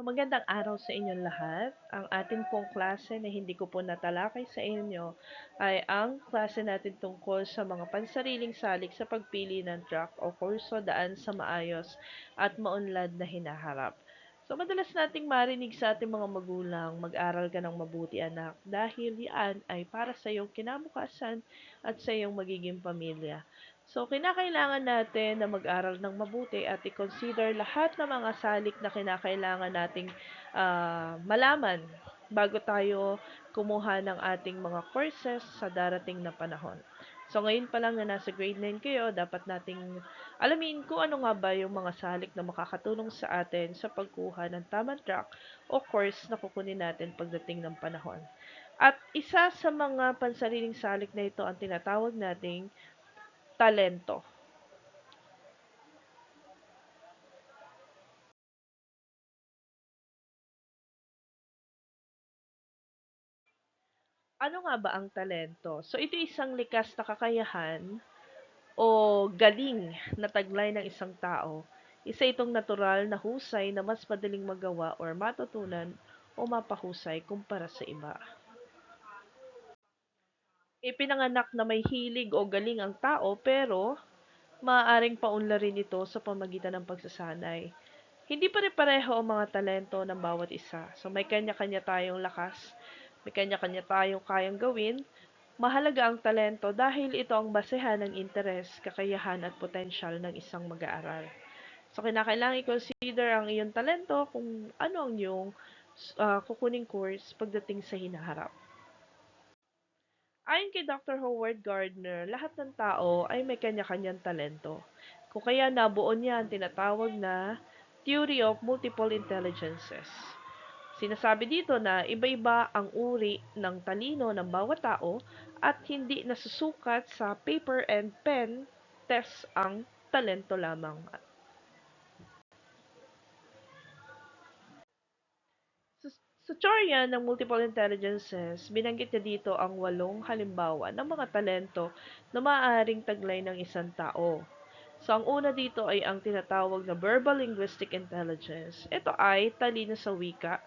So magandang araw sa inyong lahat. Ang atin pong klase na hindi ko po natalakay sa inyo ay ang klase natin tungkol sa mga pansariling salik sa pagpili ng track o kurso daan sa maayos at maunlad na hinaharap. So madalas nating marinig sa ating mga magulang, mag-aral ka ng mabuti anak dahil yan ay para sa iyong kinabukasan at sa iyong magiging pamilya. So, kinakailangan natin na mag-aral ng mabuti at i-consider lahat ng mga salik na kinakailangan nating malaman bago tayo kumuha ng ating mga courses sa darating na panahon. So, ngayon pa lang na nasa grade 9 kayo, dapat nating alamin kung ano nga ba yung mga salik na makakatulong sa atin sa pagkuha ng tamang track o course na kukunin natin pagdating ng panahon. At isa sa mga pansariling salik na ito ang tinatawag nating talento. Ano nga ba ang talento? So, ito isang likas na kakayahan o galing na taglay ng isang tao. Isa itong natural na husay na mas madaling magawa or matutunan o mapahusay kumpara sa iba. Ipinanganak na may hilig o galing ang tao pero maaaring paunlarin ito sa pamagitan ng pagsasanay. Hindi pare-pareho ang mga talento ng bawat isa. So may kanya-kanya tayong lakas, may kanya-kanya tayong kayang gawin. Mahalaga ang talento dahil ito ang basehan ng interes, kakayahan at potensyal ng isang mag-aaral. So kinakailangan i-consider ang iyong talento kung ano ang iyong kukuning course pagdating sa hinaharap. Ayon kay Dr. Howard Gardner, lahat ng tao ay may kanya-kanyang talento. Kung kaya nabuo niya ang tinatawag na Theory of Multiple Intelligences. Sinasabi dito na iba-iba ang uri ng talino ng bawat tao at hindi nasusukat sa paper and pen test ang talento lamang. Sa, sa teorya ng multiple intelligences, binanggit niya dito ang 8 halimbawa ng mga talento na maaaring taglay ng isang tao. So, ang una dito ay ang tinatawag na verbal linguistic intelligence. Ito ay talino sa wika.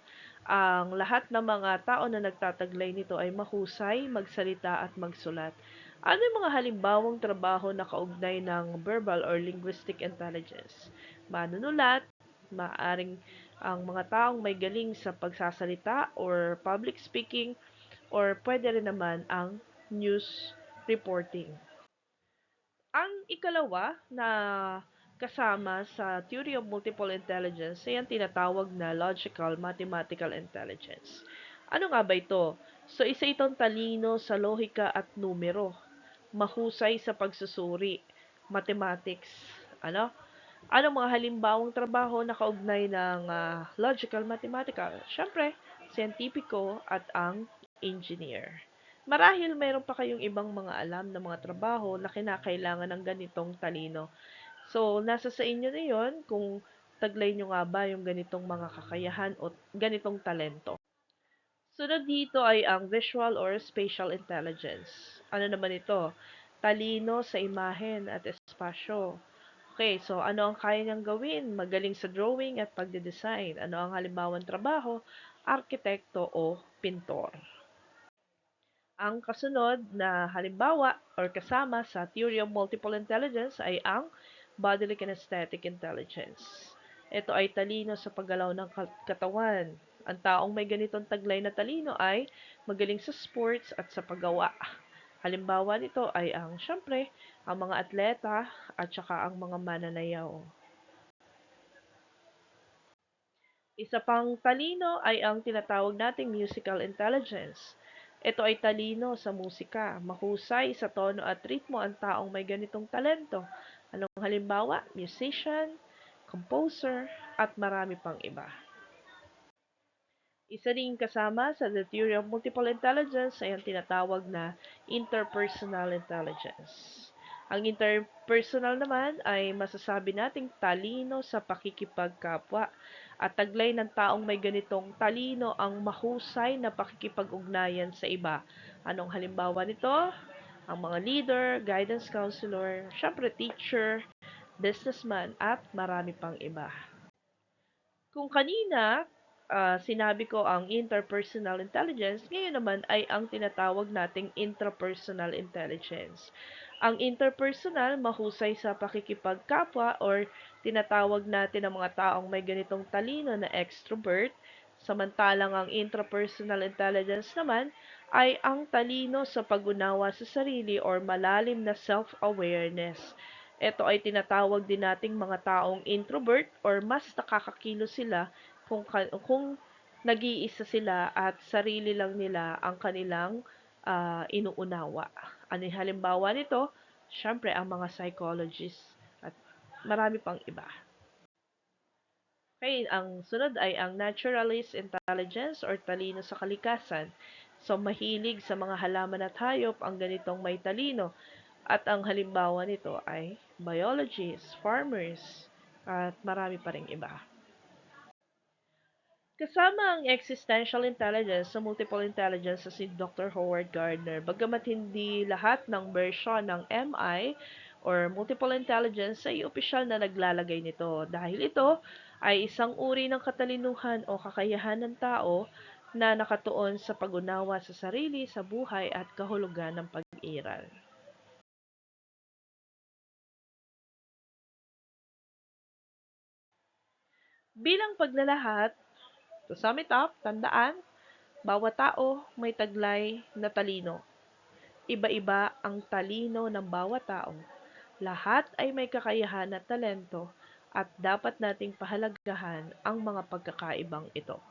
Ang lahat ng mga tao na nagtataglay nito ay mahusay, magsalita at magsulat. Ano yung mga halimbawang trabaho na kaugnay ng verbal or linguistic intelligence? Manunulat, maaring ang mga taong may galing sa pagsasalita or public speaking, or pwede rin naman ang news reporting. Ang ikalawa na kasama sa theory of multiple intelligence ay ang tinatawag na logical mathematical intelligence. Ano nga ba ito? So, isa itong talino sa lohika at numero, mahusay sa pagsusuri, mathematics, ano? Ano mga halimbawang trabaho na kaugnay ng logical mathematical? Siyempre, siyentipiko at ang engineer. Marahil mayroon pa kayong ibang mga alam na mga trabaho na kinakailangan ng ganitong talino. So, nasa sa inyo na yon kung taglay nyo nga ba yung ganitong mga kakayahan o ganitong talento. Sunod dito ay ang visual or spatial intelligence. Ano naman ito? Talino sa imahen at espasyo. Okay, so ano ang kaya niyang gawin? Magaling sa drawing at pagde-design. Ano ang halimbawang trabaho? Arkitekto o pintor. Ang kasunod na halimbawa or kasama sa theory of multiple intelligence ay ang bodily kinesthetic intelligence. Ito ay talino sa paggalaw ng katawan. Ang taong may ganitong taglay na talino ay magaling sa sports at sa paggawa. Halimbawa nito ay syempre, ang mga atleta at saka ang mga mananayaw. Isa pang talino ay ang tinatawag nating musical intelligence. Ito ay talino sa musika. Mahusay sa tono at ritmo ang taong may ganitong talento. Anong halimbawa? Musician, composer, at marami pang iba. Isa ring kasama sa the theory of multiple intelligence ay ang tinatawag na interpersonal intelligence. Ang interpersonal naman ay masasabi nating talino sa pakikipagkapwa at taglay ng taong may ganitong talino ang mahusay na pakikipag-ugnayan sa iba. Anong halimbawa nito? Ang mga leader, guidance counselor, syempre teacher, businessman at marami pang iba. Kung kanina sinabi ko ang interpersonal intelligence, ngayon naman ay ang tinatawag nating intrapersonal intelligence. Ang interpersonal, mahusay sa pakikipagkapwa or tinatawag natin ang mga taong may ganitong talino na extrovert, samantalang ang intrapersonal intelligence naman ay ang talino sa pag-unawa sa sarili or malalim na self-awareness. Ito ay tinatawag din nating mga taong introvert or mas nakakakilos sila kung nag-iisa sila at sarili lang nila ang kanilang inuunawa. Ano yung halimbawa nito? Siyempre, ang mga psychologists at marami pang iba. Okay, ang sunod ay ang naturalist intelligence or talino sa kalikasan. So, mahilig sa mga halaman at hayop ang ganitong may talino. At ang halimbawa nito ay biologists, farmers, at marami pa ring iba. Kasama ang existential intelligence sa multiple intelligence sa si Dr. Howard Gardner. Bagamat hindi lahat ng version ng MI or multiple intelligence ay opisyal na naglalagay nito dahil ito ay isang uri ng katalinuhan o kakayahan ng tao na nakatuon sa pag-unawa sa sarili, sa buhay at kahulugan ng pag-iral. Bilang paglalahat, to sum it up, tandaan, bawat tao may taglay na talino. Iba-iba ang talino ng bawat tao. Lahat ay may kakayahan at talento at dapat nating pahalagahan ang mga pagkakaibang ito.